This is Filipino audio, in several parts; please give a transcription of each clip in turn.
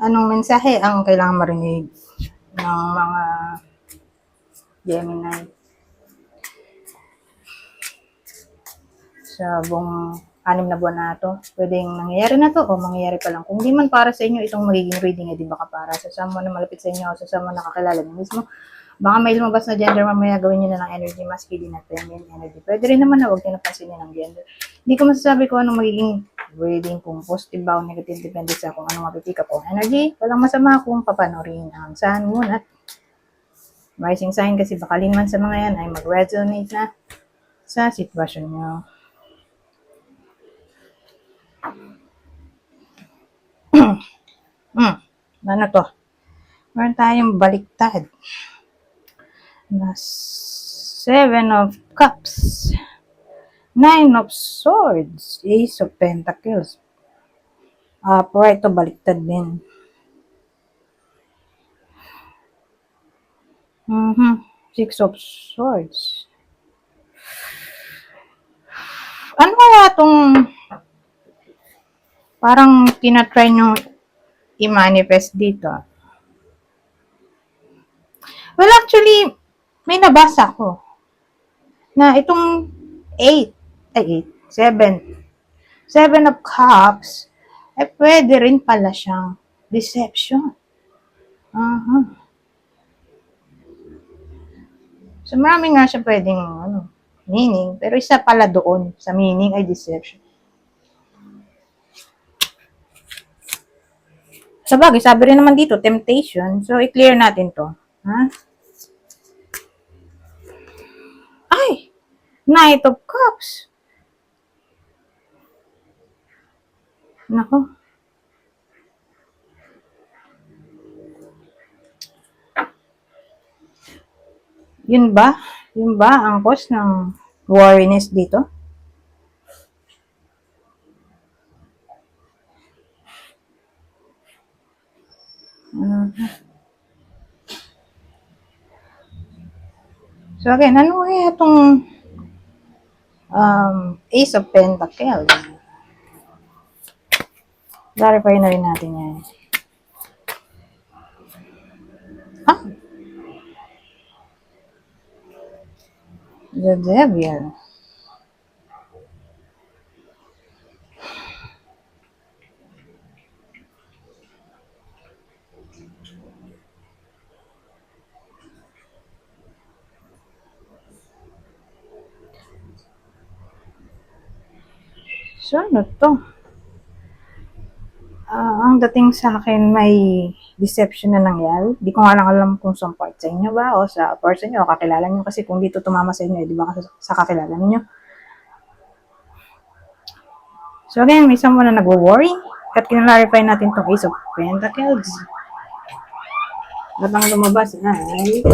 Anong mensahe ang kailangan marinig ng mga Gemini sa buong 6 na buwan na ito? Pwedeng nangyayari na to o mangyayari pa lang. Kung di man para sa inyo itong magiging reading, di baka para sa someone na malapit sa inyo o sa someone na kakilala niyo mismo. Baka may lumabas na gender, mamaya gawin nyo na ng energy, masculine at feminine energy. Pwede rin naman na huwag nyo napansin ng gender. Hindi ko masasabi kung anong magiging reading, kung positive ba o negative, depende sa kung anong mapipick up o energy. Walang masama kung papanorin ang sun, moon at rising sign kasi baka man sa mga yan ay mag-resonate na sa sitwasyon nyo. Ano to? Meron tayong baliktad na 7 of Cups, 9 of Swords, Ace of Pentacles. Upright to baliktad din. 6 of Swords. Ano kaya itong parang tinatry nyo i-manifest dito? Well, actually, may nabasa ko na itong 7 of Cups, ay pwede rin pala siyang deception. So, marami nga siya pwedeng meaning, pero isa pala doon sa meaning ay deception. Sa bagay, sabi rin naman dito, temptation. So, i-clear natin to. Ay! Knight of Cups. Nako. Yun ba? Yun ba ang cause ng worriness dito? So again, ano kaya itong Ace of Pentacles? Clarify na rin natin yan. The Devil. So, ano to? Ang dating sa akin, may deception na nangyari. Di ko nga lang alam kung sa part sa inyo ba o sa person nyo o kakilala nyo. Kasi kung dito tumama sa inyo, di ba sa kakilala ninyo? So again, may someone na nagwo-worry. At kinlarify natin itong Ace of Pentacles. At ang lumabas ay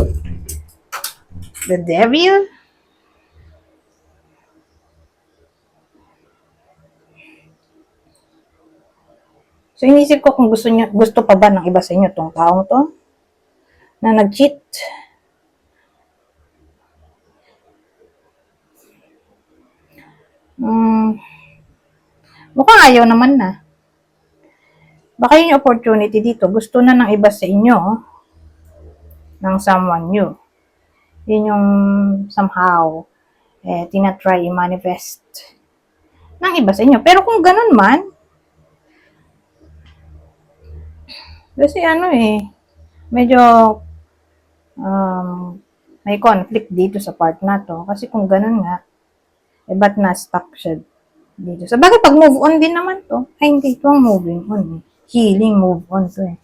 The Devil. So, inisip ko kung gusto pa ba ng iba sa inyo itong taong to na nag-cheat. Mukhang ayaw naman na. Baka yun yung opportunity dito. Gusto na ng iba sa inyo ng someone new. Yun yung somehow tinatry i-manifest ng iba sa inyo. Pero kung ganun man, kasi medyo may conflict dito sa part na to. Kasi kung ganun nga, ba't na-stuck siya dito? Sa bagay, pag move on din naman to, ay hindi ito ang moving on. Healing, move on to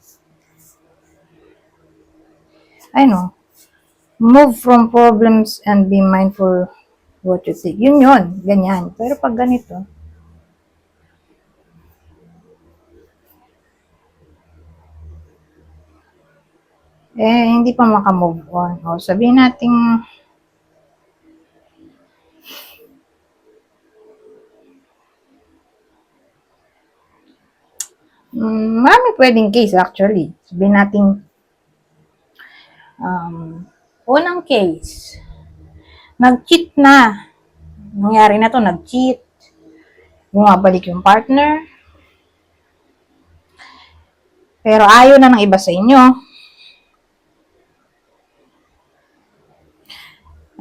move from problems and be mindful what you think. Yun, ganyan. Pero pag ganito, hindi pa maka-move on. O, sabihin natin, marami pwedeng case actually. Sabihin natin, unang case, nag-cheat na. Nangyari na to, nag-cheat. Bumabalik yung partner. Pero ayaw na ng iba sa inyo.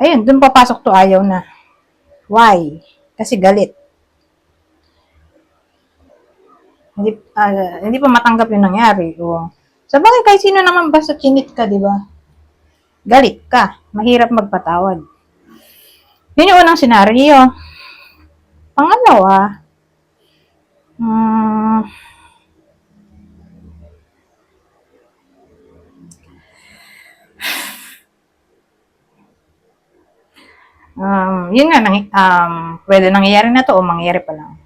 Ayun, dun papasok to ayaw na. Why? Kasi galit. Hindi pa matanggap yung nangyari. O, sa bagay, kahit sino naman basta chinit ka, di ba? Galit ka. Mahirap magpatawad. Yun yung unang senaryo. Pangalawa, um, yun nga, pwede nangyayari na to o mangyayari pa lang.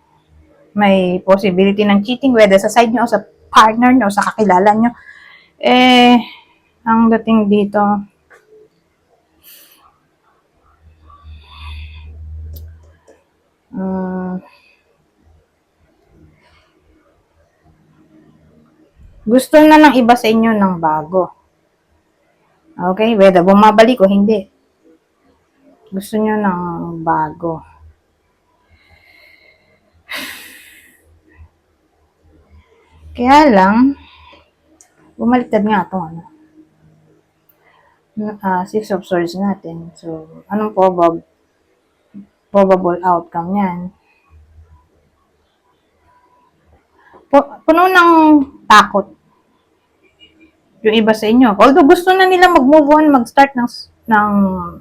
May possibility ng cheating, whether sa side nyo o sa partner nyo o sa kakilala nyo. Ang dating dito, gusto na ng iba sa inyo ng bago. Okay? Whether bumabalik o hindi. Gusto nyo ng bago. Kaya lang, bumaliktad nga ito. Six of Swords natin. So, anong probable outcome yan? Puno ng takot yung iba sa inyo. Although gusto na nila mag-move on, mag-start ng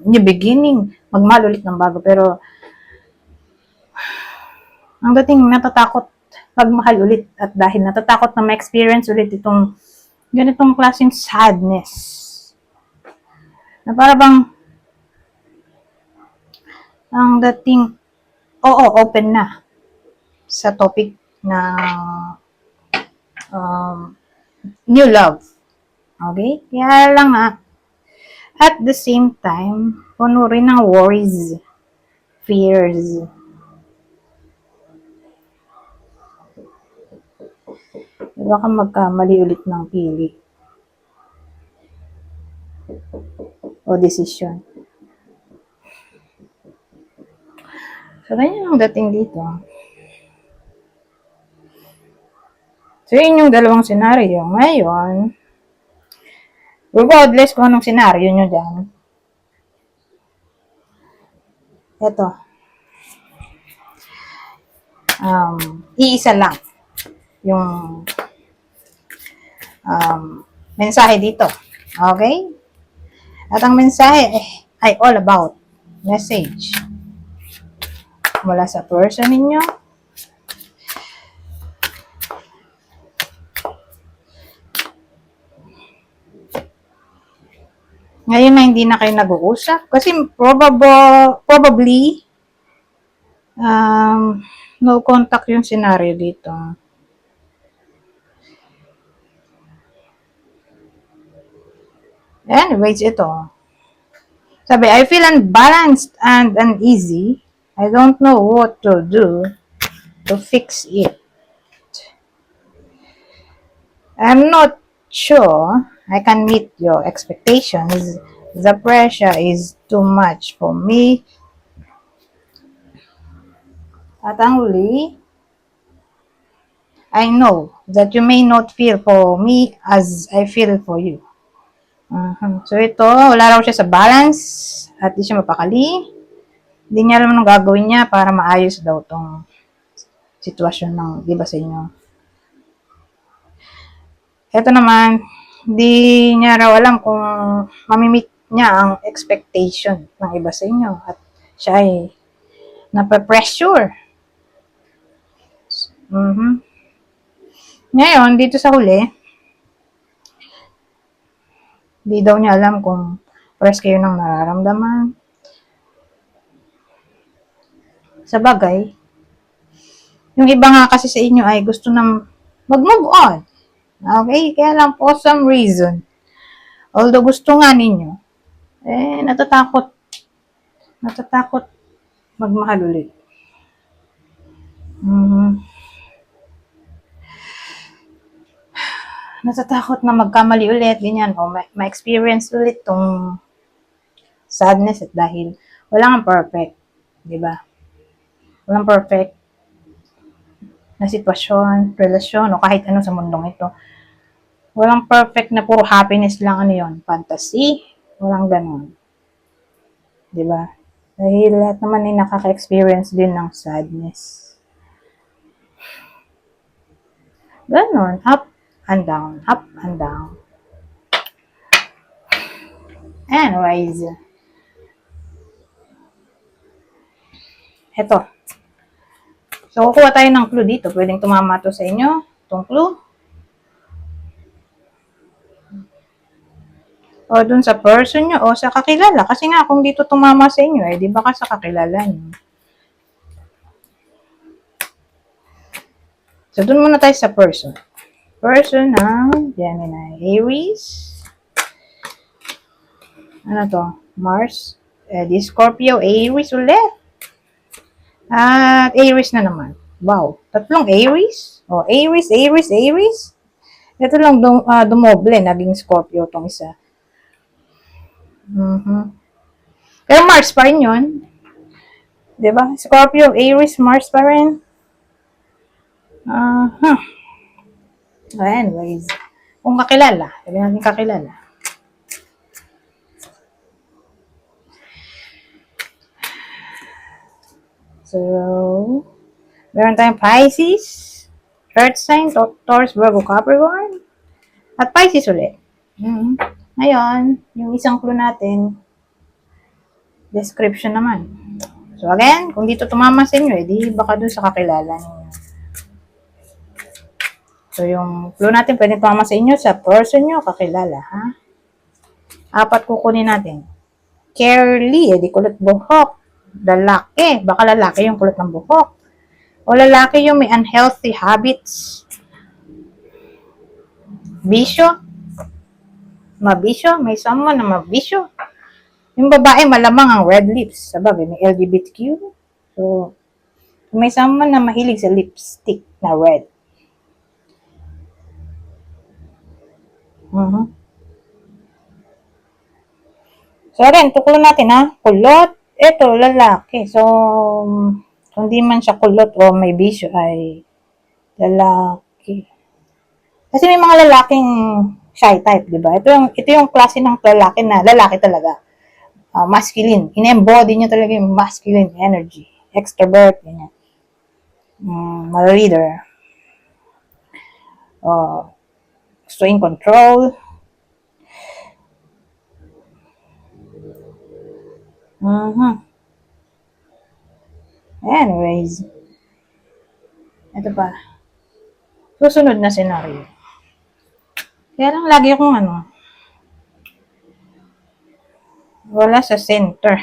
new beginning, magmahal ulit ng bago. Pero, ang dating natatakot magmahal ulit at dahil natatakot na ma-experience ulit itong ganitong klaseng sadness. Na para bang ang dating open na sa topic na new love. Okay? Kaya lang at the same time, puno rin ng worries, fears. Baka magkamali ulit ng pili o desisyon. So, ganyan ang dating dito. So, yun yung dalawang senaryo. Ngayon, regardless kung anong senaryo nyo dyan, ito, iisa lang yung mensahe dito. Okay? At ang mensahe ay all about message mula sa person ninyo. Ngayon na hindi na kayo nag-uusap kasi probably no contact yung scenario dito. Anyways, ito. Sabi, I feel unbalanced and uneasy. I don't know what to do to fix it. I'm not sure I can meet your expectations. The pressure is too much for me. At ang huli, I know that you may not feel for me as I feel for you. So ito, wala raw siya sa balance at di siya mapakali. Hindi niya alam anong gagawin niya para maayos daw tong sitwasyon ng iba sa inyo. Ito naman, di niya raw alam kung mamimit niya ang expectation ng iba sa inyo at siya ay napapressure. Ngayon, dito sa huli, di daw niya alam kung pares kayo ng nararamdaman. Sa bagay, yung iba nga kasi sa inyo ay gusto na mag-move on. Okay? Kaya lang for some reason, although gusto nga ninyo, natatakot magmahal ulit. Natatakot na magkamali ulit, ganyan, o ma-experience ulit tong sadness at dahil walang perfect, di ba? Walang perfect na sitwasyon, relasyon, o kahit ano sa mundong ito. Walang perfect na puro happiness lang ano yon, fantasy. Walang ganun. 'Di ba? Dahil lahat naman ay nakaka-experience din ng sadness. Ganon, up and down, up and down. Anyways, eto. So, kukuha tayo ng clue dito. Pwedeng tumama to sa inyo, itong clue. O dun sa person nyo, o sa kakilala. Kasi nga, kung dito tumama sa inyo, di baka sa kakilala nyo. So, dun muna tayo sa person. Person ng Gemini. Aries. Ano to? Mars. Di Scorpio. Aries ulit. At Aries na naman. Wow. Tatlong Aries. O, Aries, Aries, Aries. Ito lang dumoble. Naging Scorpio tong isa. Pero Mars pa rin yun. Diba? Scorpio, Aries, Mars pa rin. Anyways. Kung kakilala. Sabi natin kakilala. So, meron tayong Pisces, Earth sign, Taurus, Virgo, Capricorn, at Pisces ulit. Ngayon, yung isang clue natin, description naman. So again, kung dito tumama sa inyo, di baka dun sa kakilala niyo. So yung clue natin, pwede tumama sa inyo, sa person nyo, kakilala, ha? 4 kukunin natin. Curly, di kulot buhok. Lalaki, baka lalaki yung kulot ng buhok. O lalaki yung may unhealthy habits. Bisyo. Mabisyo, may someone na mabisyo. Yung babae, malamang ang red lips. Sabagay, may LGBTQ. So, may someone na mahilig sa lipstick na red. So, rin, tuklo natin ha. Kulot. Ito, lalaki. So, kung di man siya kulot o may bisyo ay lalaki. Kasi may mga lalaking shy type, di ba? Ito yung klase ng lalaki na lalaki talaga. Masculine. In-embody niya talaga yung masculine energy. Extrovert, ganyan. Leader. Gusto in control. Anyways. Ito pa. Susunod na scenario. Kaya lang lagi akong wala sa center.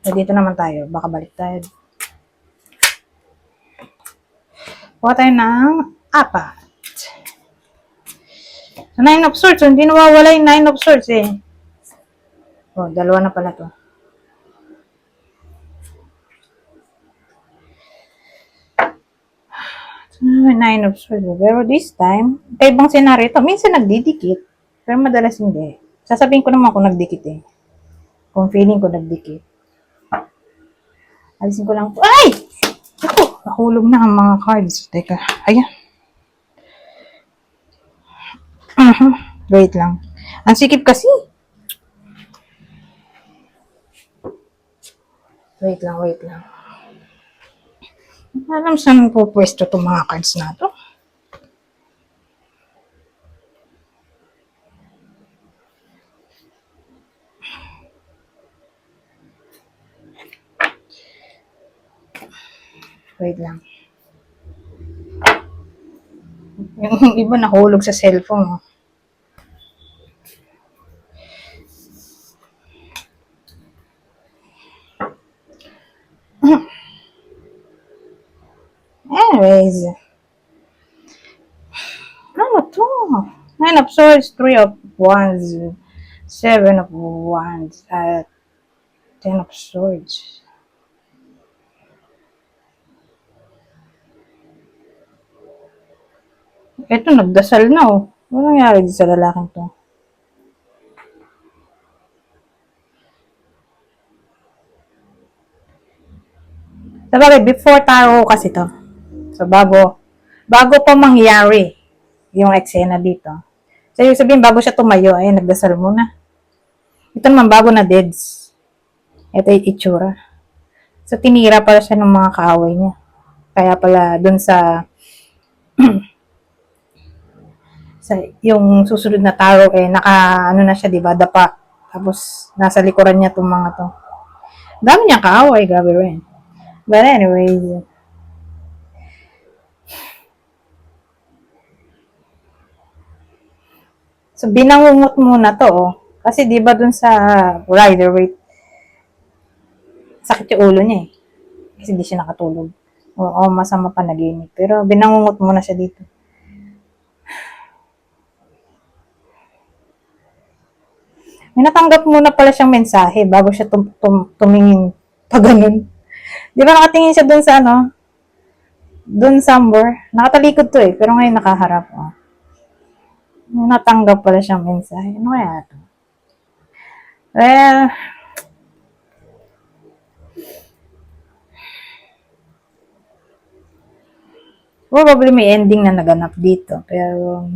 So, dito naman tayo. Baka baliktad. Kuha tayo ng 4. So, 9 of Swords. So, hindi nawawala yung 9 of Swords eh. Dalawa na pala to. So, 9 of Swords. Pero this time, kaibang senaryo ito. Minsan nagdidikit. Pero madalas hindi. Sasabihin ko naman kung nagdikit eh. Kung feeling ko nagdikit. Alisin ko lang. Ay! Ako, nahulog na ang mga cards. Teka, ayan. Wait lang. Ang sikip kasi. Wait lang. Alam saan po pwesto itong mga cards na to. Wait lang. Yung iba nahulog sa cellphone. Anyways. Ano to? 9 of Swords, 3 of Wands, 7 of Wands, at 10 of Swords. Ito, nagdasal na oh. Ano nangyari sa lalaking to? Sabagay, before taro kasi to. So, bago pa mangyari yung eksena dito. So, yung sabihin, bago siya tumayo, ay nagdasal muna. Ito naman, bago na deads. Ito yung itsura. So, tinira pala siya ng mga kaaway niya. Kaya pala, dun sa yung susunod na taro, ano na siya, diba, dapa. Tapos, nasa likuran niya itong mga to. Dami niya kaaway, grabe rin. But anyway, so, binangungot muna to, oh. Kasi, di ba dun sa rider weight, sakit yung ulo niya, eh. Kasi di siya nakatulog. Oo, masama pa naginip. Pero, binangungot muna siya dito. May natanggap muna pala siyang mensahe bago siya tumingin pa ganun. Di ba nakatingin siya dun sa dun somewhere. Nakatalikod to, eh. Pero ngayon nakaharap, oh. May natanggap pala siyang mensahe. Ano kaya ito? Well, probably may ending na naganap dito. Pero,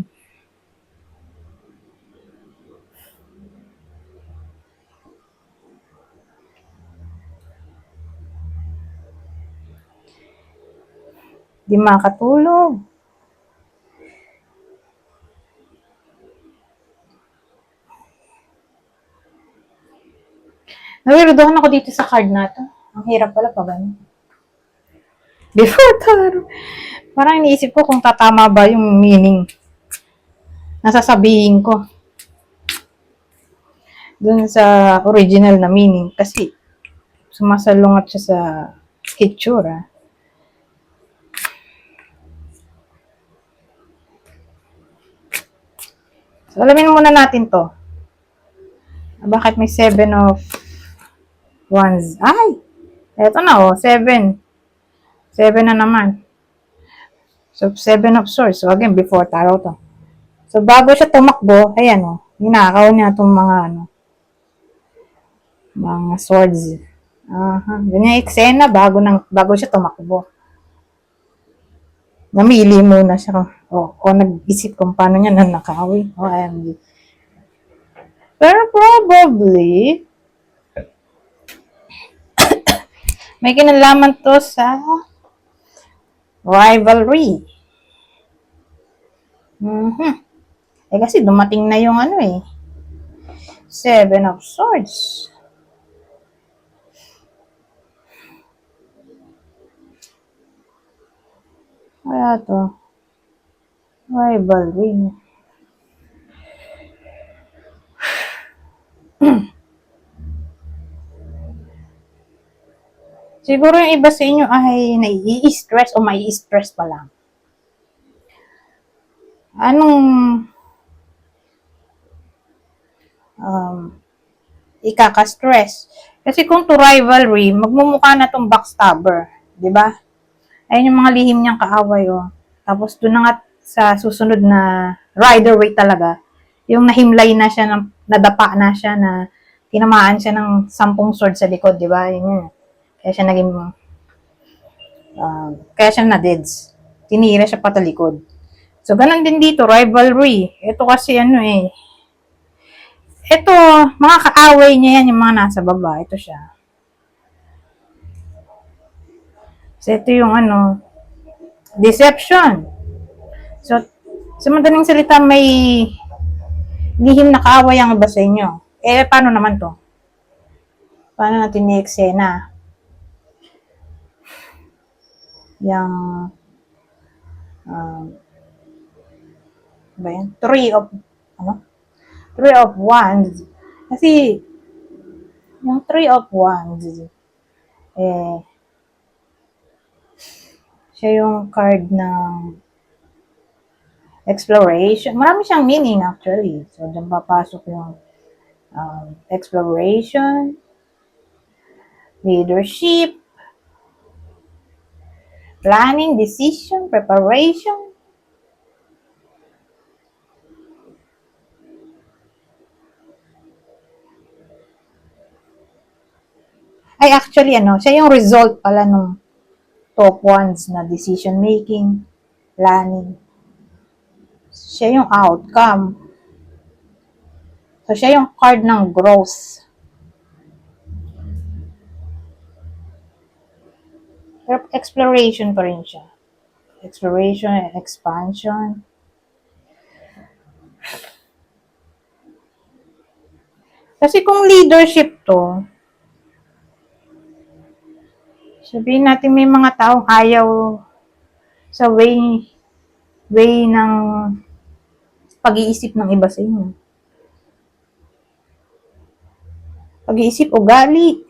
di makatulog. Nawirudohan ako dito sa card na to. Ang hirap pala pa ganun. Before taro. Parang iniisip ko kung tatama ba yung meaning na sasabihin ko dun sa original na meaning. Kasi, sumasalungat siya sa itsura. So, alamin muna natin to. Bakit may 7 of Wands? Ay! Eto na, oh. 7. 7 na naman. So, 7 of Swords. So, again, before taro to. So, bago siya tumakbo, ayan, oh. Ninakaw niya itong mga swords. Ganyan eksena bago siya tumakbo. Namili muna siya. O nag-isip kung paano niya nanakawi. OMG. Pero probably, may kinalaman to sa rivalry. Kasi dumating na yung 7 of Swords. Kaya to, rivalry. Siguro yung iba sa inyo ay nai-stress o may stress pa lang. Anong ikaka-stress? Kasi kung to rivalry, magmumukha na tong backstabber. Diba? Ayun yung mga lihim niyang kaaway, oh. Tapos doon na nga sa susunod na rider weight talaga, yung nahimlay na siya, nadapa na siya, na tinamaan siya ng 10 sword sa likod, di ba? Yun. Kaya siya naging, kaya siya na-deads. Tinira siya patalikod. So, ganun din dito, rivalry. Ito kasi ito, mga kaaway niya yan, yung mga nasa baba. Ito siya. So, ito yung deception. So, sa madaling salita, may lihim na kaaway ang iba sa inyo. Paano naman to? Paano natin ni-eksena? Yung, ba yan? 3 of Wands. Kasi, yung 3 of Wands, siya yung card ng exploration. Marami siyang meaning actually. So, dyan papasok yung exploration, leadership, planning, decision, preparation. Ay, actually, siya yung result pala nung top ones na decision making, planning. Siya yung outcome. So, siya yung card ng growth. Pero exploration pa rin siya. Exploration and expansion. Kasi kung leadership to, sabihin natin may mga taong ayaw sa way ng pag-iisip ng iba sa inyo. Pag-iisip, ugali.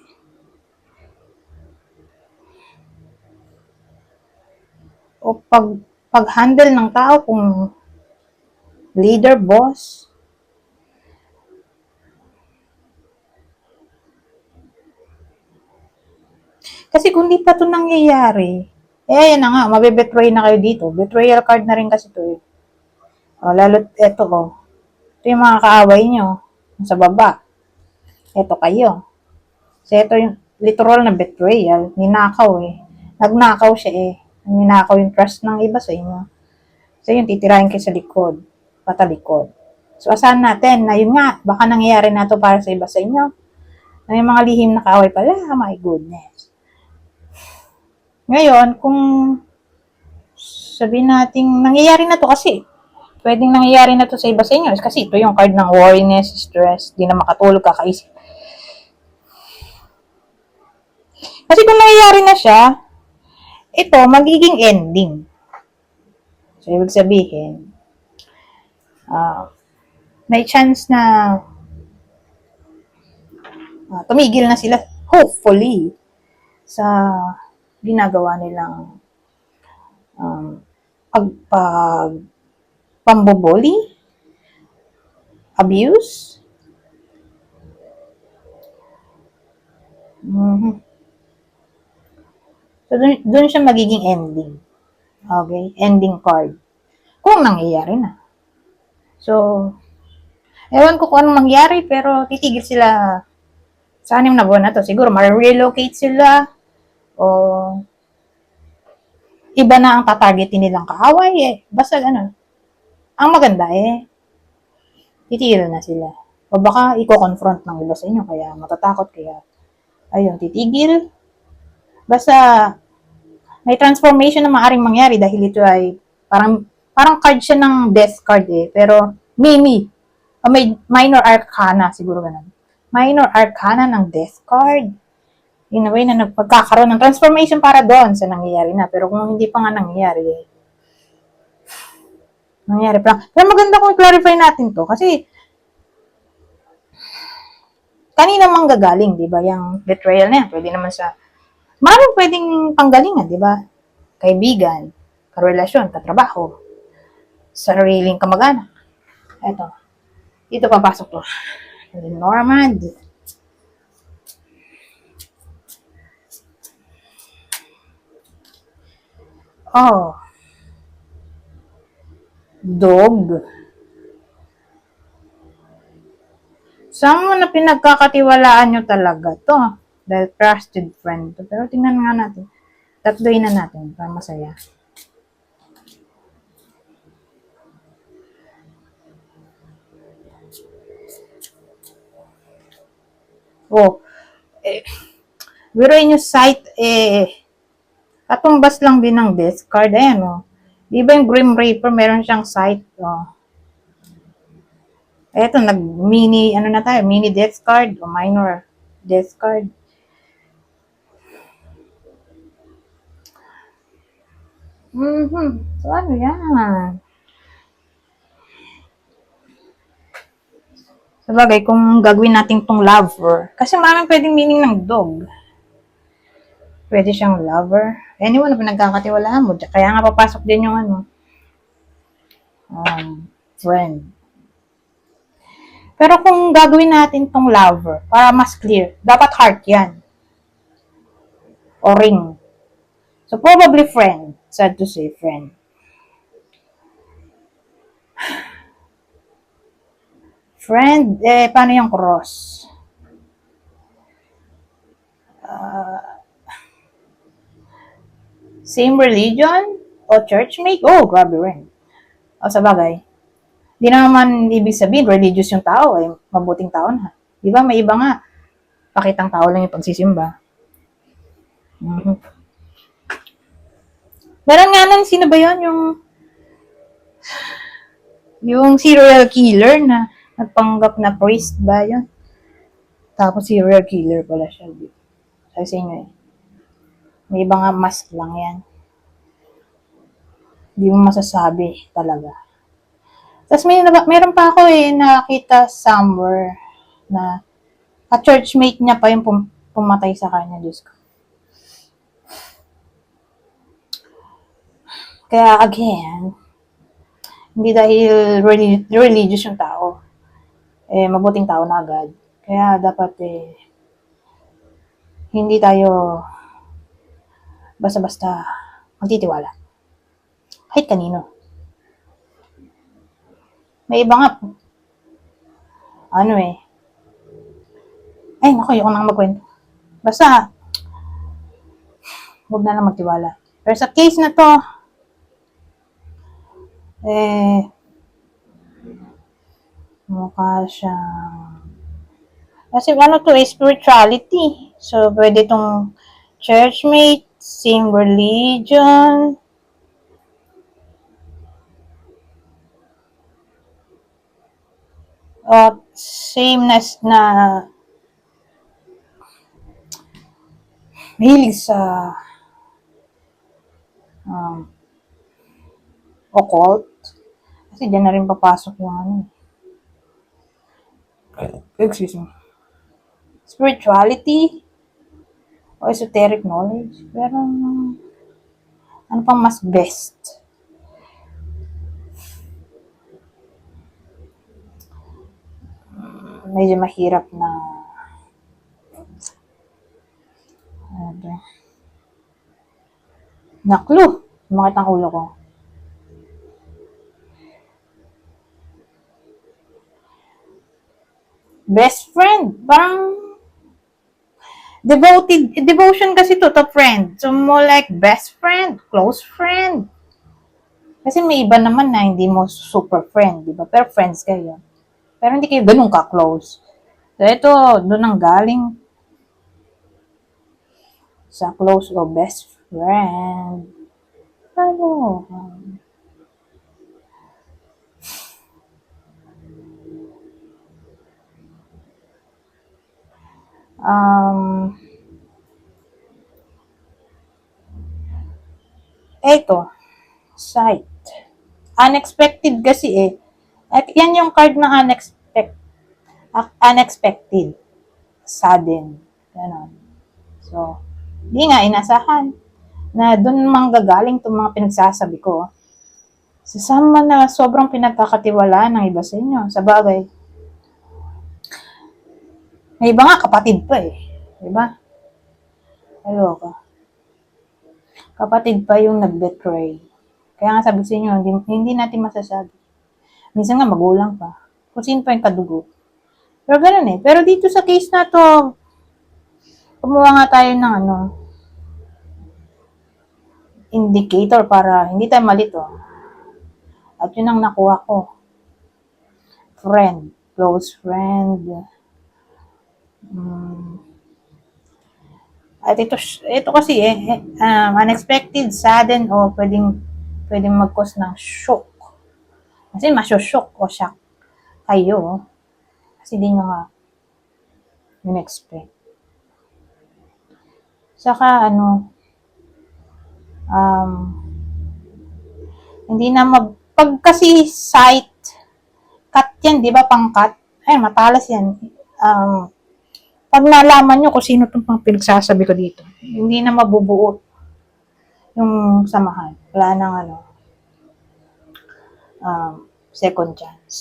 O pag-handle ng tao kung leader, boss. Kasi kung di pa to nangyayari, ayan na nga, mabibetray na kayo dito. Betrayal card na rin kasi to eh. O, lalo, eto o. Ito yung mga kaaway nyo. Sa baba. Eto kayo. So, ito yung literal na betrayal. Ninakaw eh. Nagnakaw siya eh. Ninakaw yung trust ng iba sa inyo. So, yun, titirahin kayo sa likod. Patalikod. So, asahan natin na yun nga, baka nangyayari na to para sa iba sa inyo. Na yung mga lihim na kaaway pala, my goodness. Ngayon, kung sabihin natin, nangyayari na to kasi, pwedeng nangyayari na to sa iba sa inyo. Kasi ito yung card ng worriness, stress, di na makatulog, kakaisip. Kasi kung nangyayari na siya, ito, magiging ending. So, ibig sabihin, may chance na tumigil na sila, hopefully, sa ginagawa nilang pambubuli, abuse. So, dun siya magiging ending. Okay? Ending card. Kung nangyayari na. So, ewan ko kung anong mangyari, pero titigil sila sa 6 na buwan na to. Siguro, ma-relocate sila o iba na ang tatargetin nilang kaaway eh. Basta ano, ang maganda eh, titigil na sila. O baka i-confront ng iba sa inyo, kaya matatakot, kaya ayun, titigil. Basta may transformation na maaring mangyari dahil ito ay parang card siya ng death card eh. Pero may minor arcana, siguro ganun. Minor arcana ng death card. In a way na nagpagkakaroon ng transformation para doon sa nangyayari na. Pero kung hindi pa nga nangyayari eh, nangyayari pa lang. Pero maganda kung clarify natin to kasi kanina manggagaling, di ba? Yung betrayal na yan, pwede naman sa maraming pwedeng panggalingan, di ba? Kaibigan, karelasyon, katrabaho, sariling kamag-anak. Eto. Dito papasok to. Normand. Oh. Dog. Someone na pinagkakatiwalaan nyo talaga to. Dahil trusted friend to. Pero tingnan nga natin. Tatloy na natin para masaya. Oh. Biruin nyo sight katumbas lang din ng death card. Ayan oh. Di ba yung Grim Reaper meron siyang sight oh. Eto, mini death card o minor death card. So, ano yan? Sabagay, kung gagawin natin tong lover, kasi maraming pwedeng meaning ng dog. Pwede siyang lover. Anyone na pinagkakatiwalaan mo. Kaya nga papasok din yung friend. Pero kung gagawin natin tong lover, para mas clear, dapat heart yan. O ring. So, probably friend. Sad to say, friend. Friend, paano yung cross? Same religion o churchmate? Oh, grabe rin. O sa bagay, di naman ibig sabihin religious yung tao ay mabuting tao na. Di ba? May iba nga, pakitang tao lang yung pagsisimba. Mhm. Meron nga nun, sino ba yun? Yung serial killer na nagpanggap na priest ba yun? Tapos serial killer pala siya. Sabi sa inyo eh. May iba nga mask lang yan. Hindi mo masasabi talaga. Tapos meron pa ako eh, nakita somewhere na ka-churchmate niya pa yung pumatay sa kanya, Diyos ko. Kaya again, hindi dahil religious yung tao, eh mabuting tao na agad. Kaya dapat eh, hindi tayo basta-basta magtitiwala. Kahit kanino. May iba nga, ano eh, ay naku, ayoko nang magkwento. Basta, huwag na lang magtiwala. Pero sa case na to, eh, mukha siyang, kasi ano to eh, spirituality. So, pwede tong churchmate, same religion, same na mahilig sa um, occult. Kasi dyan na rin papasok yung ano. Excuse me. Spirituality o esoteric knowledge. Pero ano pang mas best? Medyo mahirap na naklo. Sumakit ang ulo ko. Best friend. Parang devotion kasi to friend. So more like best friend, close friend. Kasi may iba naman na hindi mo super friend, di ba? Pero friends kayo. Pero hindi kayo ganun ka-close. So ito, doon ang galing sa close o best friend. Ano? Um, eto, sight. Unexpected kasi eh. At yan yung card ng unexpected. Sudden. Ganon. So, di nga, inasahan na doon manggagaling itong mga pinagsasabi ko. Sasama na sobrang pinagkakatiwalaan ng iba sa inyo. Sa bagay, may iba nga kapatid pa eh. Diba? Ayoko. Kapatid pa yung nag-betray. Kaya nga sabi sa inyo, hindi natin masasabi. Minsan nga magulang pa. Kung sino pa yung kadugo. Pero ganun eh. Pero dito sa case na to, kumuha nga tayo ng indicator para hindi tayo malito. At yun ang nakuha ko. Friend. Close friend. At ito kasi unexpected, sudden, o pwedeng mag-cause ng shock. Kasi masyo-shock o shock kayo. Kasi di nyo nga in-expect. Saka hindi na pag kasi sight, cut yan, di ba, pang cut? Ay, matalas yan. Pag nalaman nyo kung sino itong pang pinagsasabi ko dito, hindi na mabubuo yung samahan. Wala nang second chance.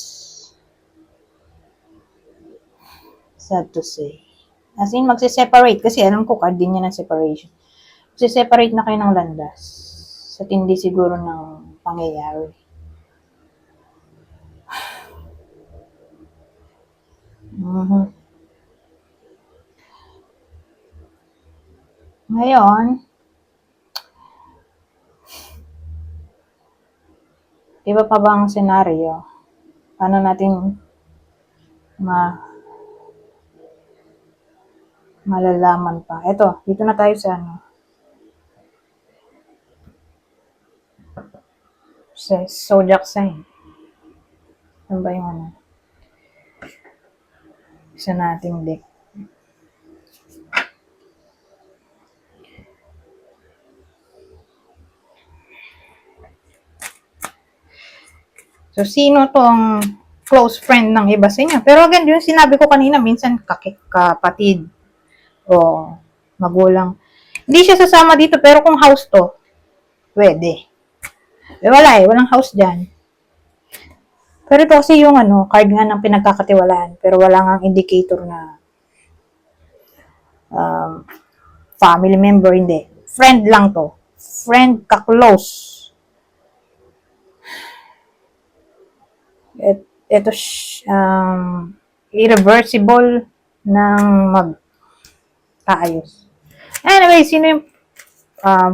Sad to say. As in, magse-separate. Kasi alam ko, card din niya ng separation. Magse-separate na kayo ng landas. Sa tindi siguro ng pangyayari. Ngayon, Iba pa bang senaryo? Paano natin malalaman pa? Eto, dito na tayo sa sa zodiac sign. Ano ba yung isa nating deck? So, sino tong close friend ng iba sa inyo? Pero again, yung sinabi ko kanina, minsan kapatid o magulang. Hindi siya sasama dito, pero kung house to, pwede. Wala walang house dyan. Pero ito kasi yung card nga ng pinagkakatiwalaan, pero wala nga indicator na family member, hindi. Friend lang to. Friend ka-close. Ito, irreversible ng mag-taayos. Anyway, sino yung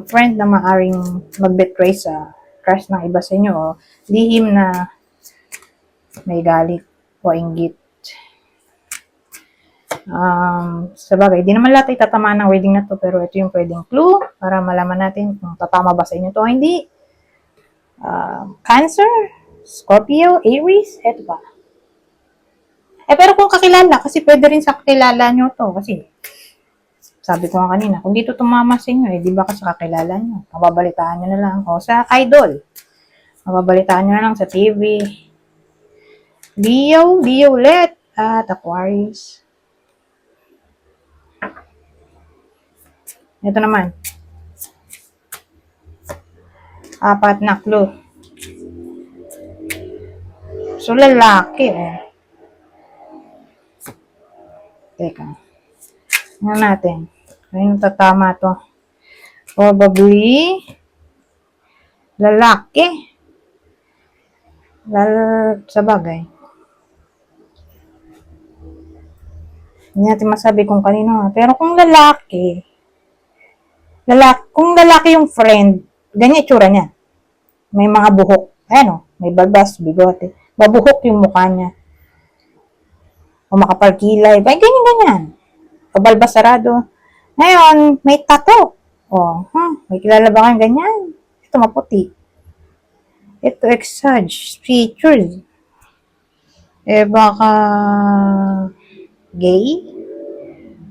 friend na maaring mag-betray sa crush ng iba sa inyo o lihim na may galit o inggit? Sabagay, di naman lahat ay tatamaan ng reading na to, pero ito yung pwedeng clue para malaman natin kung tatama ba sa inyo to o hindi. Cancer, Scorpio, Aries, eto pa. Pero kung kakilala, kasi pwede rin sa kakilala nyo to, kasi sabi ko nga kanina, kung dito tumama sa inyo, di ba kasi kakilala nyo, mababalitaan nyo na lang, o sa idol, mababalitaan nyo na lang sa TV. Leo ulit, at Aquarius. Ito naman. 4 na clue. So, lalaki Teka. Ano natin? Ayun, tatama to. Probably, lalaki. Sa bagay. Hindi natin masabi kung kanino. Pero kung lalaki, kung lalaki yung friend, ganyan itsura niya. May mga buhok. May balbas, bigote. Babuhok yung mukha niya. O makapal kilay. Ganyan. O balbas sarado. Ngayon, may tato. May kilala ba kang ganyan? Ito maputi. Ito exage features. Baka gay?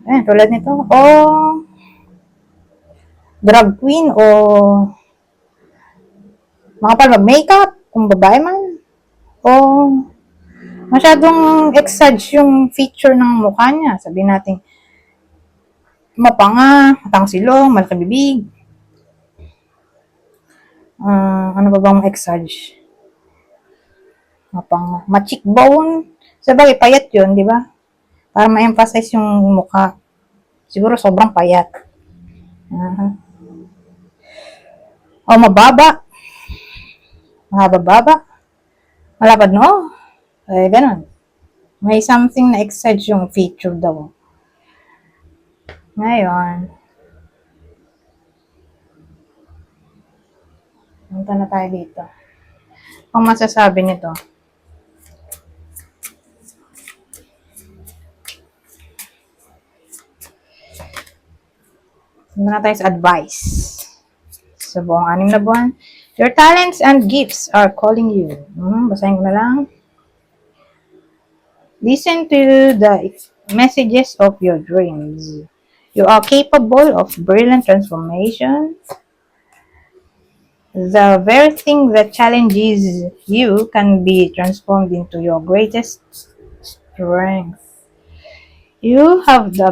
Tulad nito. O drag queen o makapal mag-makeup kung babae man. O masyadong exage yung feature ng mukha niya. Sabihin natin, mapanga, matang silong, malaki bibig. Ano ba bang exage? Mapanga, ma-cheekbone. Sabagay, payat yun, di ba? Para ma-emphasize yung mukha. Siguro sobrang payat. O mababa. Mahaba-baba. Malapad no? Ganun. May something na exage yung feature daw. Ngayon, punta na tayo dito. Kung masasabi nito, na tayo sa advice. Sa buong 6 na buwan, your talents and gifts are calling you. Basahin ko na lang. Listen to the messages of your dreams. You are capable of brilliant transformation. The very thing that challenges you can be transformed into your greatest strength. You have the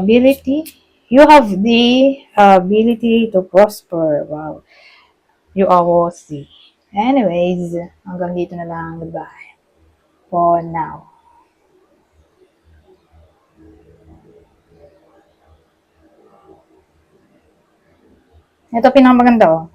ability to prosper. Wow. You are worthy. Anyways, hanggang dito na lang. Goodbye. For now. Ito pinakamaganda